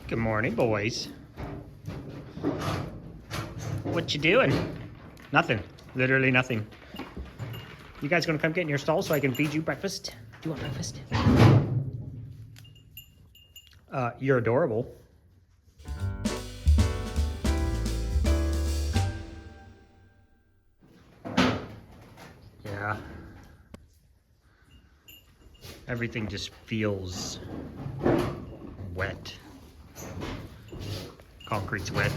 Good morning, boys. What you doing? Nothing. Literally nothing. You guys gonna come get in your stall so I can feed you breakfast? Do you want breakfast? You're adorable. Yeah. Everything just feels wet. Concrete's wet.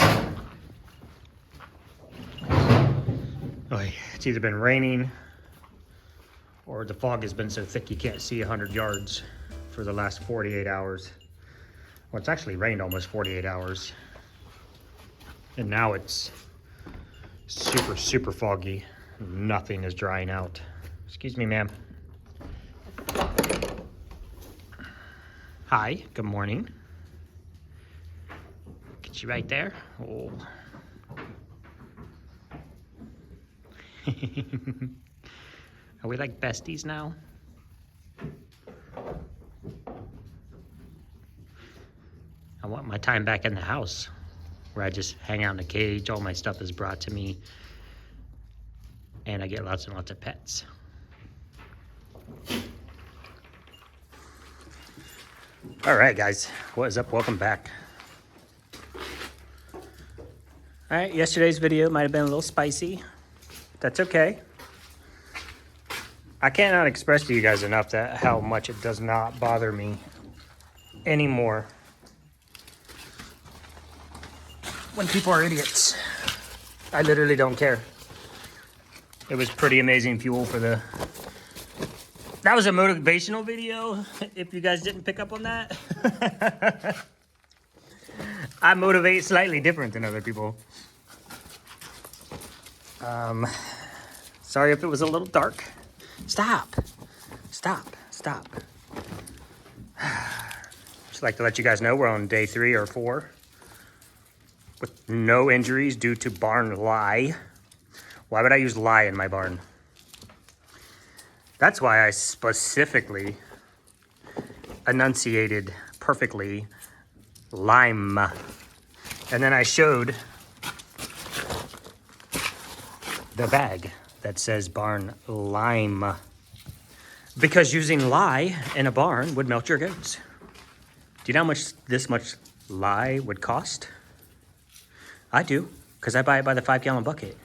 Oh, it's either been raining or the fog has been so thick you can't see 100 yards for the last 48 hours. Well, it's actually rained almost 48 hours. And now it's super foggy. Nothing is drying out. Excuse me, ma'am. Hi, good morning. Get you right there. Oh. Are we like besties now? I want my time back in the house where I just hang out in a cage. All my stuff is brought to me and I get lots and lots of pets. All right, guys, what is up? Welcome back. All right, yesterday's video might have been a little spicy. That's okay. I cannot express to you guys enough that how much it does not bother me anymore when people are idiots. I literally don't care. It was pretty amazing fuel for the... That was a motivational video, if you guys didn't pick up on that. I motivate slightly different than other people. Sorry if it was a little dark. Stop. Just like to let you guys know we're on day 3 or 4 with no injuries due to barn lie. Why would I use lie in my barn? That's why I specifically enunciated perfectly lime. And then I showed the bag that says barn lime. Because using lye in a barn would melt your goats. Do you know how much this much lye would cost? I do, because I buy it by the 5-gallon bucket.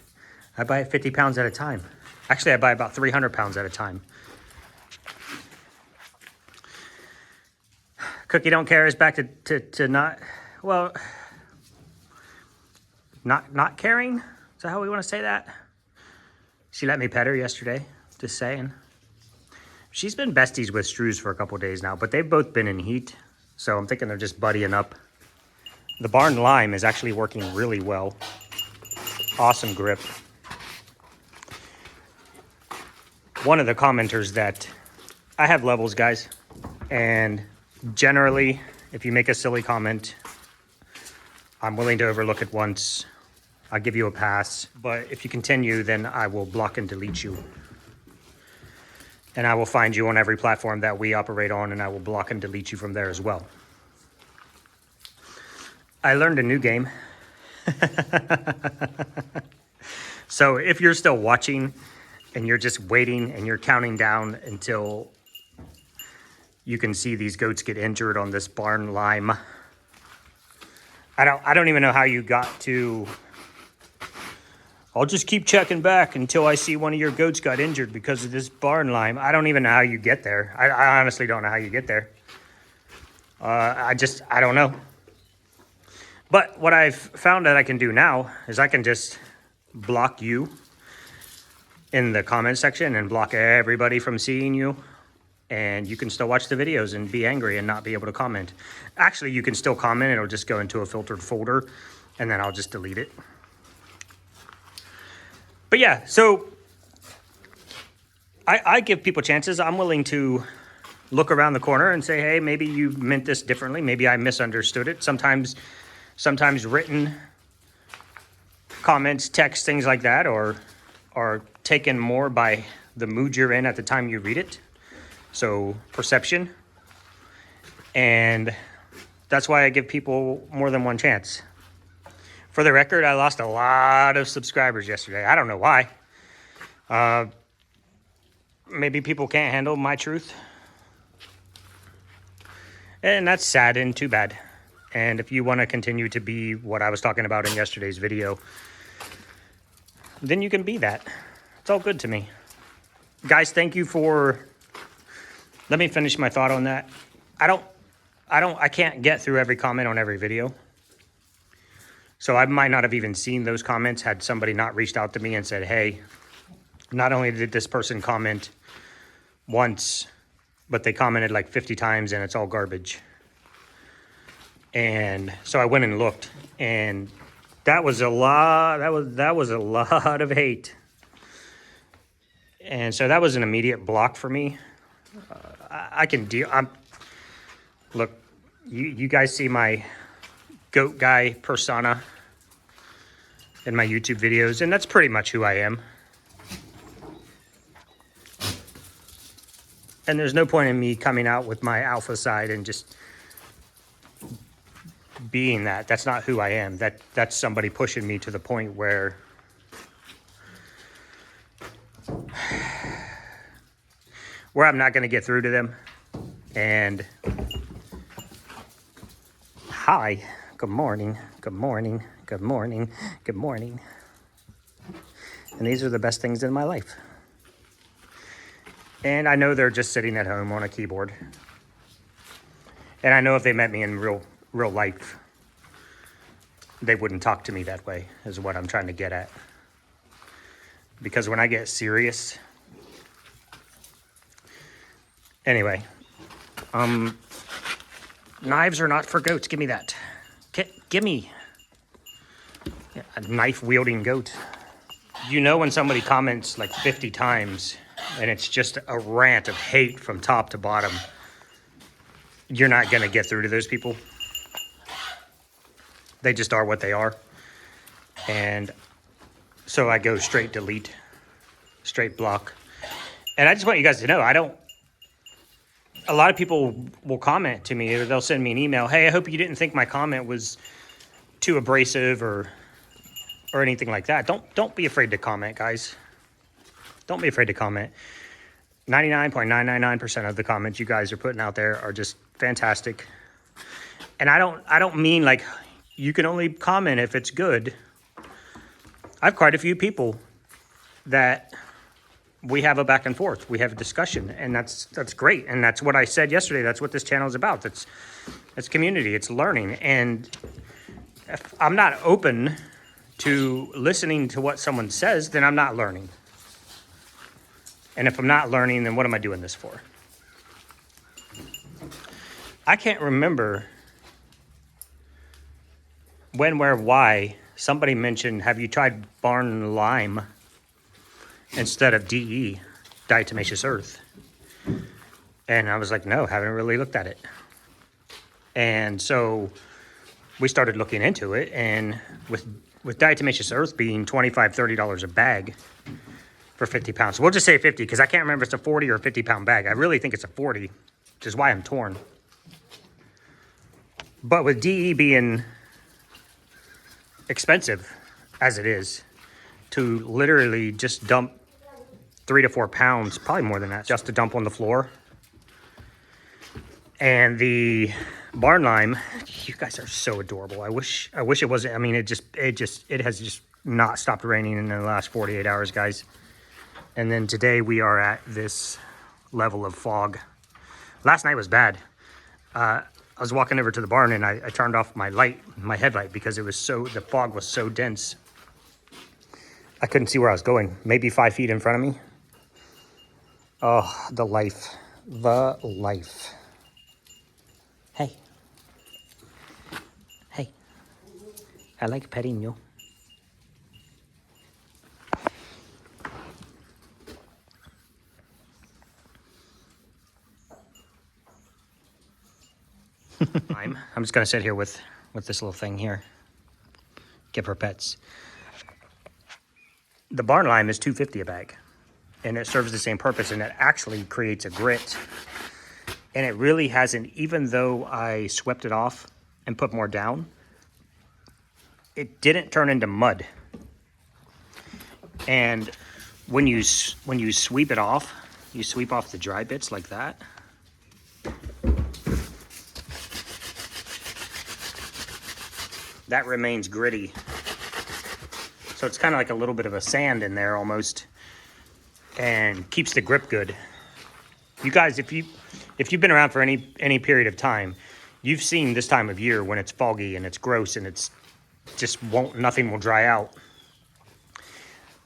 I buy it 50 pounds at a time. Actually, I buy about 300 pounds at a time. Cookie don't care is back to not, well, not caring? Is that how we want to say that? She let me pet her yesterday, just saying. She's been besties with Strews for a couple days now, but they've both been in heat, so I'm thinking they're just buddying up. The barn lime is actually working really well. Awesome grip. One of the commenters that I have levels, guys, and generally, if you make a silly comment, I'm willing to overlook it once. I'll give you a pass, but if you continue, then I will block and delete you. And I will find you on every platform that we operate on, and I will block and delete you from there as well. I learned a new game. So if you're still watching and you're just waiting and you're counting down until you can see these goats get injured on this barn lime, I don't even know how you got to... I'll just keep checking back until I see one of your goats got injured because of this barn lime. I don't even know how you get there. I honestly don't know how you get there. I don't know. But what I've found that I can do now is I can just block you in the comment section and block everybody from seeing you. And you can still watch the videos and be angry and not be able to comment. Actually, you can still comment. It'll just go into a filtered folder and then I'll just delete it. But yeah, so I give people chances. I'm willing to look around the corner and say, hey, maybe you meant this differently. Maybe I misunderstood it. Sometimes written comments, text, things like that are taken more by the mood you're in at the time you read it. So perception. And That's why I give people more than one chance. For the record, I lost a lot of subscribers yesterday. I don't know why. Maybe people can't handle my truth. And that's sad and too bad. And if you want to continue to be what I was talking about in yesterday's video, then you can be that. It's all good to me. Guys, thank you for... Let me finish my thought on that. I can't get through every comment on every video. So I might not have even seen those comments had somebody not reached out to me and said, hey, not only did this person comment once, but they commented like 50 times and it's all garbage. And so I went and looked, and that was a lot. That was a lot of hate. And so that was an immediate block for me. I can deal. Look, you guys see my goat guy persona in my YouTube videos, and that's pretty much who I am. And there's no point in me coming out with my alpha side and just being that. That's not who I am. That's somebody pushing me to the point where I'm not going to get through to them. And hi, good morning, good morning, good morning, good morning. And these are the best things in my life. And I know they're just sitting at home on a keyboard. And I know if they met me in real life, they wouldn't talk to me that way, is what I'm trying to get at. Because when I get serious... Anyway, knives are not for goats. Give me that. Give me a knife-wielding goat. You know when somebody comments like 50 times and it's just a rant of hate from top to bottom, you're not going to get through to those people. They just are what they are. And so I go straight delete, straight block. And I just want you guys to know, a lot of people will comment to me, or they'll send me an email. Hey, I hope you didn't think my comment was too abrasive or anything like that. Don't be afraid to comment, guys. Don't be afraid to comment. 99.999% of the comments you guys are putting out there are just fantastic. And I don't mean like you can only comment if it's good. I have quite a few people that we have a back and forth. We have a discussion, and that's great. And that's what I said yesterday. That's what this channel is about. It's community. It's learning. And if I'm not open to listening to what someone says, then I'm not learning. And if I'm not learning, then what am I doing this for? I can't remember when, where, why somebody mentioned, have you tried barn lime instead of DE, diatomaceous earth? And I was like, no, haven't really looked at it. And so we started looking into it, and with diatomaceous earth being $25, $30 a bag for 50 pounds. So we'll just say 50 because I can't remember if it's a 40 or a 50 pound bag. I really think it's a 40, which is why I'm torn. But with DE being expensive as it is, to literally just dump 3 to 4 pounds, probably more than that, just to dump on the floor. And the barn lime, you guys are so adorable. I wish it wasn't. I mean, it has just not stopped raining in the last 48 hours, guys. And then today we are at this level of fog. Last night was bad. I was walking over to the barn and I turned off my headlight, because the fog was so dense. I couldn't see where I was going. Maybe 5 feet in front of me. Oh, the life. The life. Hey. Hey. I like petting you. I'm just going to sit here with this little thing here. Give her pets. The barn lime is $2.50 a bag, and it serves the same purpose, and it actually creates a grit. And it really hasn't, even though I swept it off and put more down, it didn't turn into mud. And when you sweep it off, you sweep off the dry bits like that. That remains gritty. So it's kind of like a little bit of a sand in there almost, and keeps the grip good. You guys, if you've been around for any period of time, you've seen this time of year when it's foggy and it's gross and it's just nothing will dry out.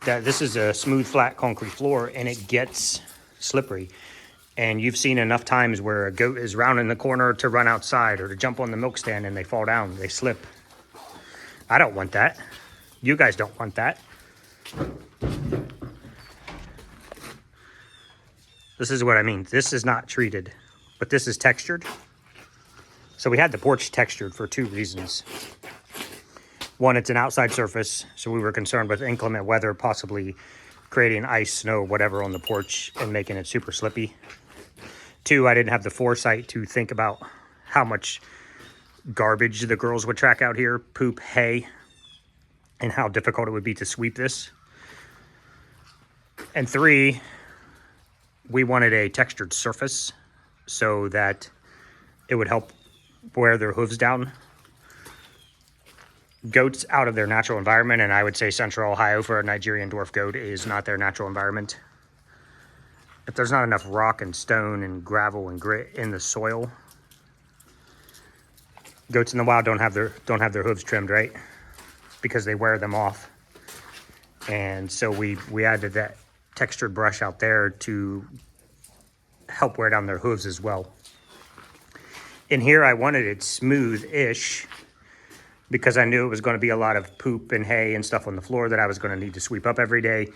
This is a smooth, flat concrete floor, and it gets slippery. And you've seen enough times where a goat is rounding the corner to run outside or to jump on the milk stand and they fall down, they slip. I don't want that. You guys don't want that. This is what I mean. This is not treated, but this is textured. So we had the porch textured for 2 reasons. One, it's an outside surface, so we were concerned with inclement weather possibly creating ice, snow, whatever on the porch and making it super slippy. 2, I didn't have the foresight to think about how much garbage the girls would track out here, poop, hay, and how difficult it would be to sweep this. And 3, we wanted a textured surface so that it would help wear their hooves down. Goats out of their natural environment, and I would say Central Ohio for a Nigerian dwarf goat is not their natural environment. If there's not enough rock and stone and gravel and grit in the soil, goats in the wild don't have their hooves trimmed, right? Because they wear them off. And so we added that textured brush out there to help wear down their hooves as well. In here, I wanted it smooth-ish because I knew it was going to be a lot of poop and hay and stuff on the floor that I was going to need to sweep up every day.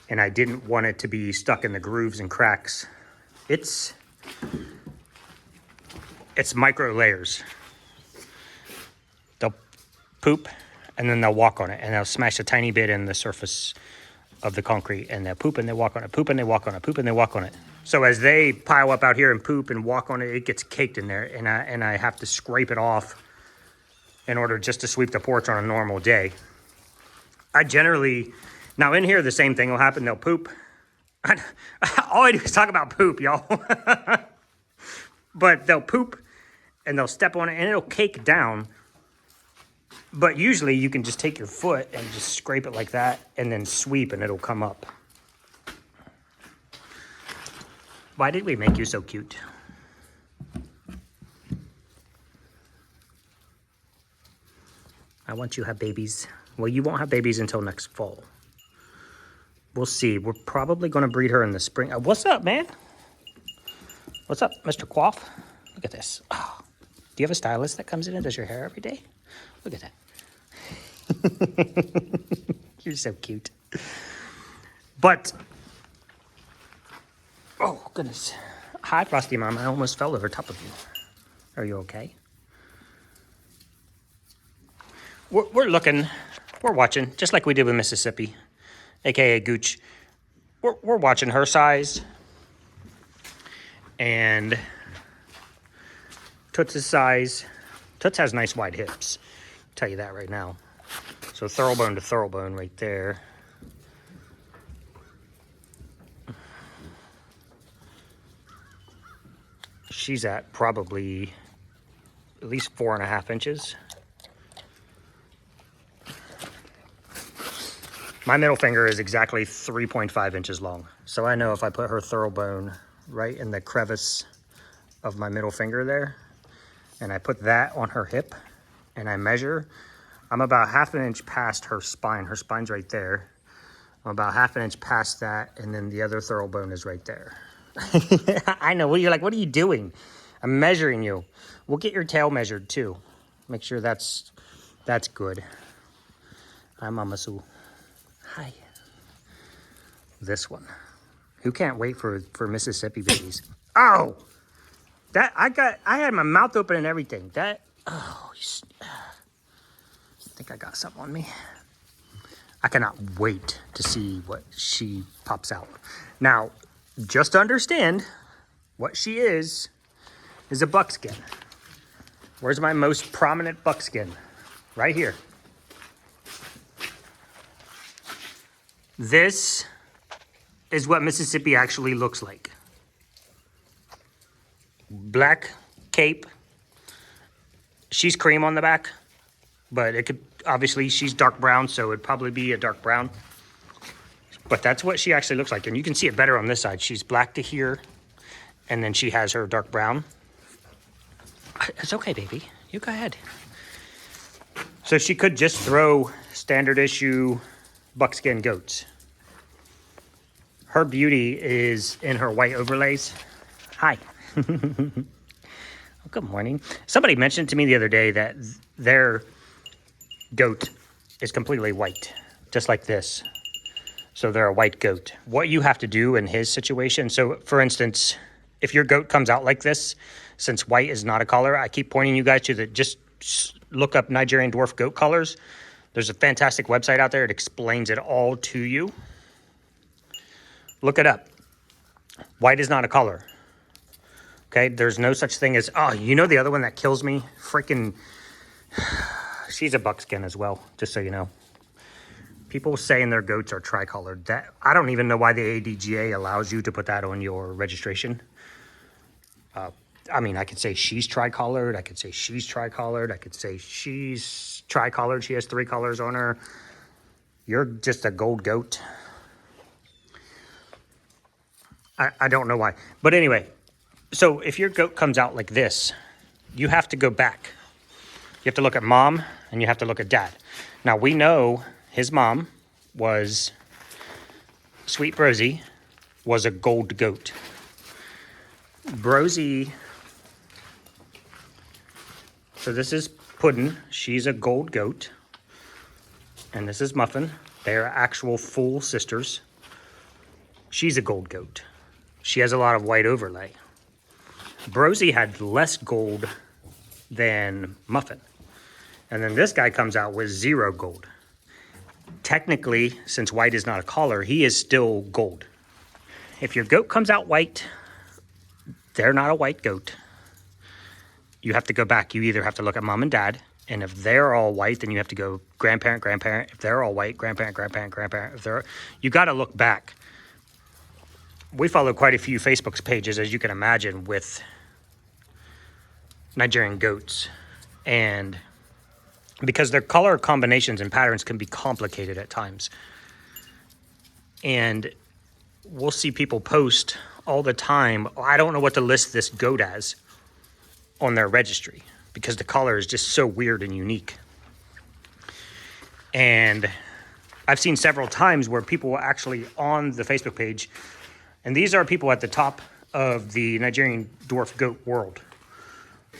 And I didn't want it to be stuck in the grooves and cracks. It's micro layers. They'll poop and then they'll walk on it, and they'll smash a tiny bit in the surface of the concrete, and they'll poop and they walk on it, poop and they walk on it, poop and they walk on it. So as they pile up out here and poop and walk on it, it gets caked in there, and I have to scrape it off in order just to sweep the porch on a normal day. Now in here the same thing will happen. They'll poop. All I do is talk about poop, y'all. But they'll poop and they'll step on it and it'll cake down. But usually you can just take your foot and just scrape it like that and then sweep and it'll come up. Why did we make you so cute? I want you to have babies. Well, you won't have babies until next fall. We'll see. We're probably going to breed her in the spring. What's up, man? What's up, Mr. Quaff? Look at this. Oh, do you have a stylist that comes in and does your hair every day? Look at that. You're so cute. But, oh, goodness. Hi, Frosty Mom. I almost fell over top of you. Are you okay? We're looking, we're watching, just like we did with Mississippi, aka Gooch. We're watching her size and Toots' size. Toots has nice wide hips, I'll tell you that right now. So thoroughbone to thoroughbone right there. She's at probably at least 4.5 inches. My middle finger is exactly 3.5 inches long. So I know if I put her thoroughbone right in the crevice of my middle finger there, and I put that on her hip, and I measure, I'm about 1/2 inch past her spine. Her spine's right there. I'm about 1/2 inch past that, and then the other thoroughbone is right there. I know, you're like, what are you doing? I'm measuring you. We'll get your tail measured too. Make sure that's good. Hi, Mama Sue. Hi. This one. Who can't wait for Mississippi babies? Oh! I had my mouth open and everything. I think I got something on me. I cannot wait to see what she pops out. Now, just understand what she is a buckskin. Where's my most prominent buckskin? Right here. This is what Mississippi actually looks like. Black cape. She's cream on the back, but it could, obviously she's dark brown, so it'd probably be a dark brown. But that's what she actually looks like. And you can see it better on this side. She's black to here, and then she has her dark brown. It's okay, baby. You go ahead. So she could just throw standard issue buckskin goats. Her beauty is in her white overlays. Hi. Oh, good morning. Somebody mentioned to me the other day that their goat is completely white, just like this. So they're a white goat. What you have to do in his situation, so for instance, if your goat comes out like this, since white is not a color, I keep pointing you guys to just look up Nigerian dwarf goat colors. There's a fantastic website out there. It explains it all to you. Look it up. White is not a color. Okay, there's no such thing as, oh, you know the other one that kills me? Freaking, she's a buckskin as well, just so you know. People saying their goats are tricolored. That, I don't even know why the ADGA allows you to put that on your registration. I mean, I could say she's tricolored. I could say she's tricolored. I could say she's tricolored. She has 3 colors on her. You're just a gold goat. I don't know why. But anyway, so if your goat comes out like this, you have to go back. You have to look at mom and you have to look at dad. Now we know his mom was, Sweet Brosie, was a gold goat. Brosie, so this is Puddin'. She's a gold goat. And this is Muffin. They're actual full sisters. She's a gold goat. She has a lot of white overlay. Brosie had less gold than Muffin. And then this guy comes out with 0 gold. Technically, since white is not a color, he is still gold. If your goat comes out white, they're not a white goat. You have to go back. You either have to look at mom and dad, and if they're all white, then you have to go grandparent, grandparent. If they're all white, grandparent, grandparent, grandparent. If they're, you got to look back. We follow quite a few Facebook pages, as you can imagine, with Nigerian goats. And because their color combinations and patterns can be complicated at times. And we'll see people post all the time, I don't know what to list this goat as on their registry, because the color is just so weird and unique. And I've seen several times where people will actually on the Facebook page, and these are people at the top of the Nigerian dwarf goat world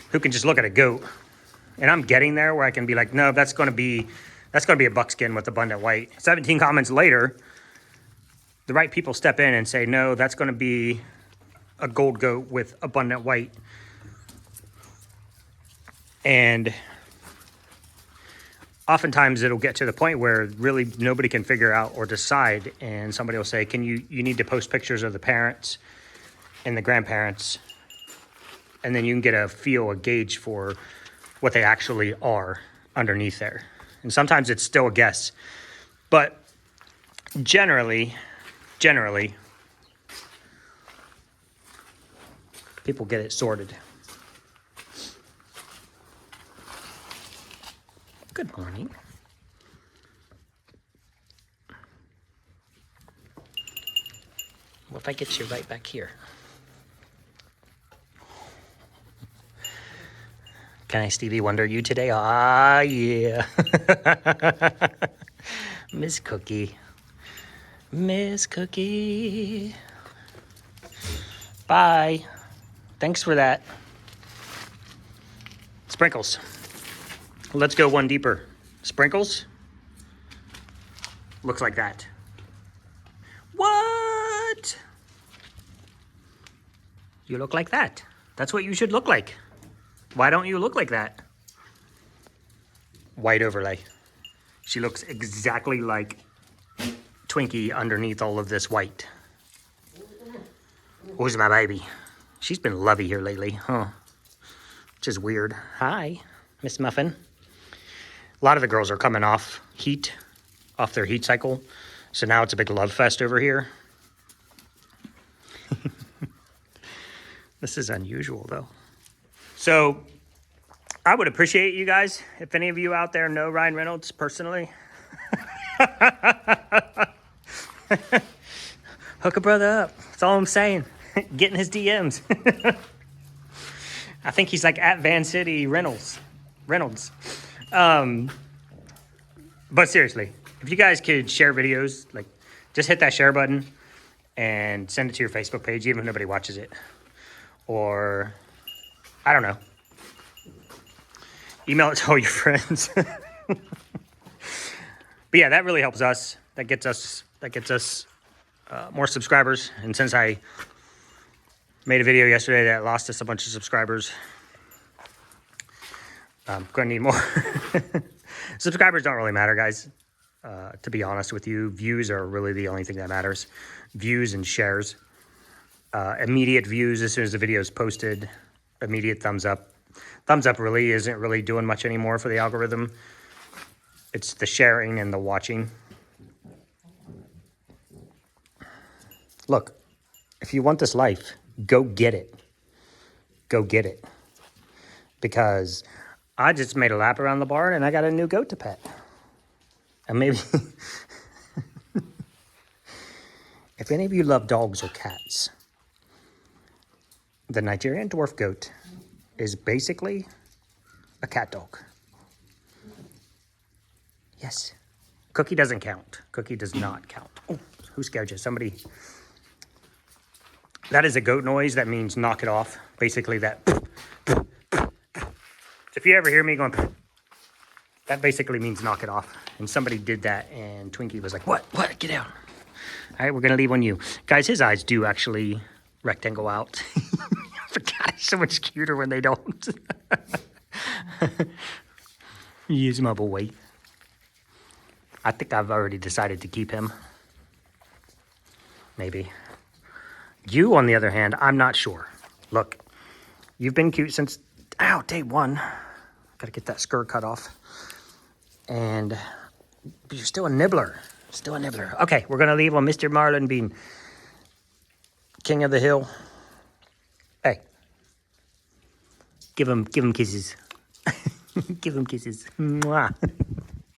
who can just look at a goat. And I'm getting there where I can be like, no, that's going to be a buckskin with abundant white. 17 comments later, the right people step in and say, no, that's going to be a gold goat with abundant white. And oftentimes it'll get to the point where really nobody can figure out or decide, and somebody will say, you need to post pictures of the parents and the grandparents, and then you can get a gauge for what they actually are underneath there. And sometimes it's still a guess, but generally, people get it sorted. Good morning. What if I get you right back here? Can I Stevie Wonder you today? Ah, yeah. Miss Cookie. Miss Cookie. Bye. Thanks for that. Sprinkles. Let's go one deeper. Sprinkles. Looks like that. What? You look like that. That's what you should look like. Why don't you look like that? White overlay. She looks exactly like Twinkie underneath all of this white. Who's my baby? She's been lovey here lately, huh? which is weird. Hi, Miss Muffin. A lot of the girls are coming off their heat cycle. So now it's a big love fest over here. This is unusual though. So I would appreciate you guys, if any of you out there know Ryan Reynolds personally. Hook a brother up. That's all I'm saying. Get in his DMs. I think he's like at Van City Reynolds. But seriously, if you guys could share videos, like just hit that share button and send it to your Facebook page, even if nobody watches it. Or, I don't know. Email it to all your friends. But yeah, that really helps us. That gets us more subscribers. And since I made a video yesterday that lost us a bunch of subscribers, I'm going to need more. Subscribers don't really matter, guys. To be honest with you, views are really the only thing that matters. Views and shares. Immediate views as soon as the video is posted. Immediate thumbs up. Thumbs up really isn't really doing much anymore for the algorithm. It's the sharing and the watching. Look, if you want this life, go get it. Go get it. Because I just made a lap around the barn and I got a new goat to pet. And maybe if any of you love dogs or cats, the Nigerian dwarf goat is basically a cat dog. Yes. Cookie doesn't count. Cookie does not count. Oh, who scared you? Somebody. That is a goat noise. That means knock it off. Basically that. So if you ever hear me going, that basically means knock it off. And somebody did that and Twinkie was like, what? Get out. All right, we're going to leave on you. Guys, his eyes do actually rectangle out. I forgot, it's so much cuter when they don't. He's my boy. I think I've already decided to keep him. Maybe. You, on the other hand, I'm not sure. Look, you've been cute since, day one. Gotta get that skirt cut off. And you're still a nibbler. Okay, we're gonna leave on Mr. Marlin being king of the hill. Hey, give him kisses. Give him kisses. Mwah.